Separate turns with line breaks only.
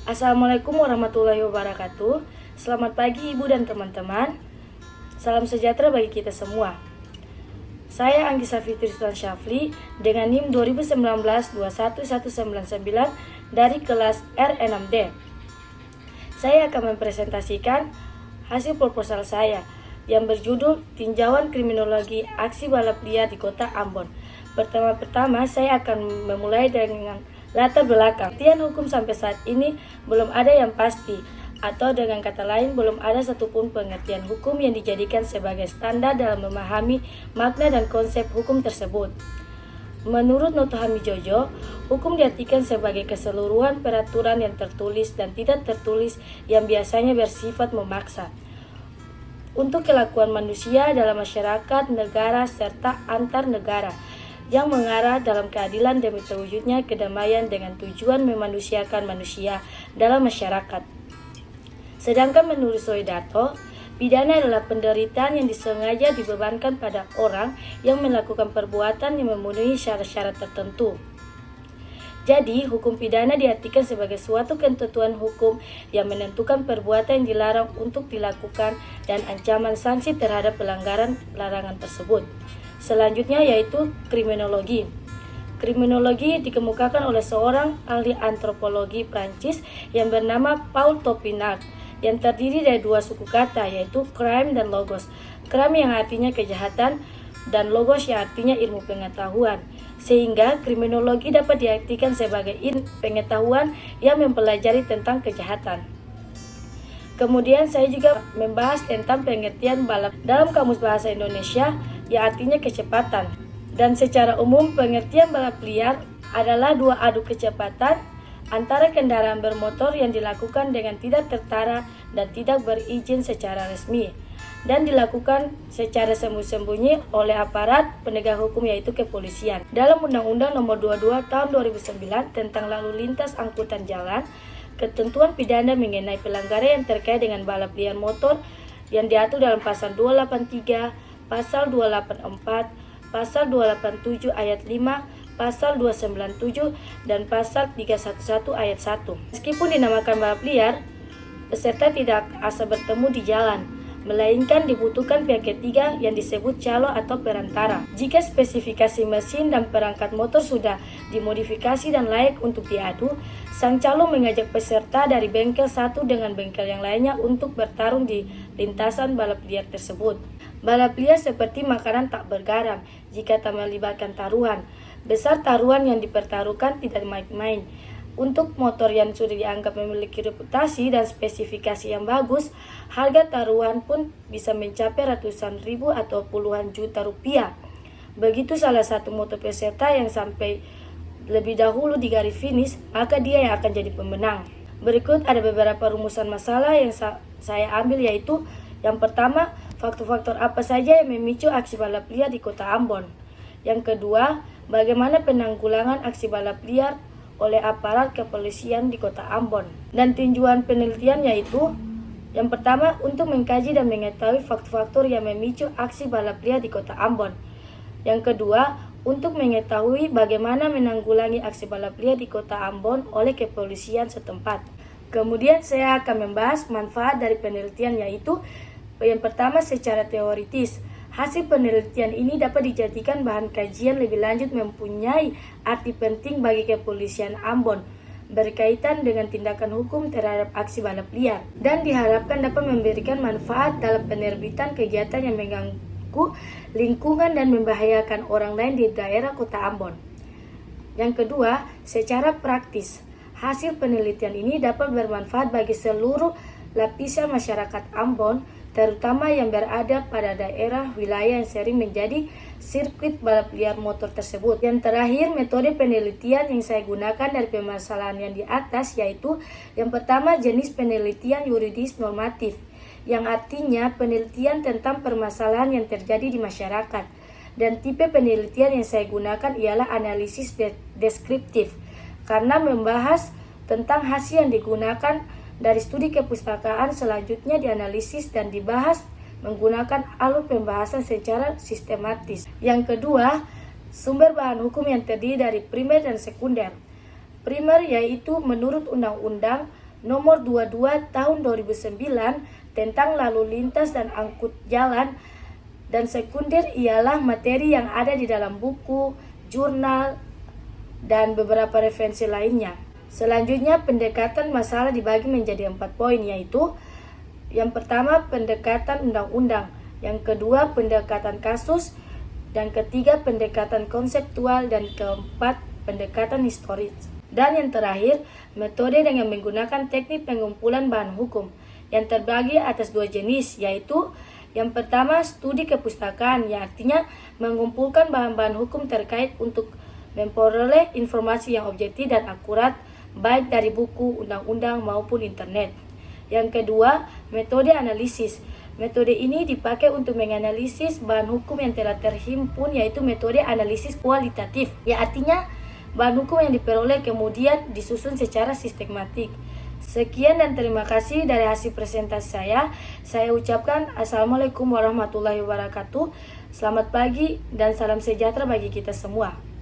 Assalamualaikum warahmatullahi wabarakatuh. Selamat pagi Ibu dan teman-teman. Salam sejahtera bagi kita semua. Saya Anggisa Fitri Sultan Syafli dengan NIM 2019-21199 dari kelas R6D. Saya akan mempresentasikan hasil proposal saya yang berjudul Tinjauan Kriminologi Aksi Balap Liar di Kota Ambon. Pertama-tama saya akan memulai dengan latar belakang. Pengertian hukum sampai saat ini belum ada yang pasti, atau dengan kata lain belum ada satupun pengertian hukum yang dijadikan sebagai standar dalam memahami makna dan konsep hukum tersebut. Menurut Noto Hamijojo, hukum diartikan sebagai keseluruhan peraturan yang tertulis dan tidak tertulis yang biasanya bersifat memaksa untuk kelakuan manusia dalam masyarakat, negara, serta antar negara, yang mengarah dalam keadilan demi terwujudnya kedamaian dengan tujuan memanusiakan manusia dalam masyarakat. Sedangkan menurut Soedarto, pidana adalah penderitaan yang disengaja dibebankan pada orang yang melakukan perbuatan yang memenuhi syarat-syarat tertentu. Jadi, hukum pidana diartikan sebagai suatu ketentuan hukum yang menentukan perbuatan yang dilarang untuk dilakukan dan ancaman sanksi terhadap pelanggaran larangan tersebut. Selanjutnya yaitu kriminologi. Kriminologi dikemukakan oleh seorang ahli antropologi Prancis yang bernama Paul Topinard, yang terdiri dari dua suku kata yaitu crime dan logos. Crime yang artinya kejahatan dan logos yang artinya ilmu pengetahuan. Sehingga kriminologi dapat diartikan sebagai ilmu pengetahuan yang mempelajari tentang kejahatan. Kemudian saya juga membahas tentang pengertian balap dalam Kamus Bahasa Indonesia yang artinya kecepatan. Dan secara umum pengertian balap liar adalah dua adu kecepatan antara kendaraan bermotor yang dilakukan dengan tidak tertara dan tidak berizin secara resmi, dan dilakukan secara sembunyi-sembunyi oleh aparat penegak hukum yaitu kepolisian. Dalam Undang-Undang Nomor 22 Tahun 2009 tentang Lalu Lintas Angkutan Jalan, ketentuan pidana mengenai pelanggaran yang terkait dengan balap liar motor yang diatur dalam Pasal 283, Pasal 284, Pasal 287 ayat 5, Pasal 297, dan Pasal 311 ayat 1. Meskipun dinamakan balap liar, peserta tidak asal bertemu di jalan, melainkan dibutuhkan pihak ketiga yang disebut calo atau perantara. Jika spesifikasi mesin dan perangkat motor sudah dimodifikasi dan layak untuk diadu, sang calo mengajak peserta dari bengkel satu dengan bengkel yang lainnya untuk bertarung di lintasan balap liar tersebut. Balap liar seperti makanan tak bergaram jika tak melibatkan taruhan. Besar taruhan yang dipertaruhkan tidak main-main. Untuk motor yang sudah dianggap memiliki reputasi dan spesifikasi yang bagus, harga taruhan pun bisa mencapai ratusan ribu atau puluhan juta rupiah. Begitu salah satu motor peserta yang sampai lebih dahulu di garis finish, maka dia yang akan jadi pemenang. Berikut ada beberapa rumusan masalah yang saya ambil, yaitu yang pertama, faktor-faktor apa saja yang memicu aksi balap liar di Kota Ambon. Yang kedua, bagaimana penanggulangan aksi balap liar oleh aparat kepolisian di Kota Ambon. Dan tinjauan penelitian yaitu yang pertama, untuk mengkaji dan mengetahui faktor-faktor yang memicu aksi balap liar di Kota Ambon. Yang kedua, untuk mengetahui bagaimana menanggulangi aksi balap liar di Kota Ambon oleh kepolisian setempat. Kemudian saya akan membahas manfaat dari penelitian, yaitu yang pertama secara teoritis. Hasil penelitian ini dapat dijadikan bahan kajian lebih lanjut mempunyai arti penting bagi kepolisian Ambon berkaitan dengan tindakan hukum terhadap aksi balap liar, dan diharapkan dapat memberikan manfaat dalam penerbitan kegiatan yang mengganggu lingkungan dan membahayakan orang lain di daerah Kota Ambon. Yang kedua, secara praktis. Hasil penelitian ini dapat bermanfaat bagi seluruh lapisan masyarakat Ambon, terutama yang berada pada daerah wilayah yang sering menjadi sirkuit balap liar motor tersebut. Yang terakhir, metode penelitian yang saya gunakan dari permasalahan yang di atas yaitu yang pertama, jenis penelitian yuridis normatif, yang artinya penelitian tentang permasalahan yang terjadi di masyarakat. Dan tipe penelitian yang saya gunakan ialah analisis deskriptif, karena membahas tentang hasil yang digunakan dari studi kepustakaan, selanjutnya dianalisis dan dibahas menggunakan alur pembahasan secara sistematis. Yang kedua, sumber bahan hukum yang terdiri dari primer dan sekunder. Primer yaitu menurut undang-undang nomor 22 tahun 2009 tentang lalu lintas dan angkut jalan, dan sekunder ialah materi yang ada di dalam buku, jurnal, dan beberapa referensi lainnya. Selanjutnya, pendekatan masalah dibagi menjadi 4 poin, yaitu yang pertama, pendekatan undang-undang, yang kedua, pendekatan kasus, dan ketiga, pendekatan konseptual, dan keempat, pendekatan historis. Dan yang terakhir, metode dengan menggunakan teknik pengumpulan bahan hukum yang terbagi atas 2 jenis, yaitu yang pertama, studi kepustakaan, yang artinya mengumpulkan bahan-bahan hukum terkait untuk memperoleh informasi yang objektif dan akurat, baik dari buku, undang-undang, maupun internet. Yang kedua, metode analisis. Metode ini dipakai untuk menganalisis bahan hukum yang telah terhimpun, yaitu metode analisis kualitatif, yang artinya bahan hukum yang diperoleh kemudian disusun secara sistematik. Sekian dan terima kasih dari hasil presentasi saya. Saya ucapkan Assalamualaikum warahmatullahi wabarakatuh. Selamat pagi dan salam sejahtera bagi kita semua.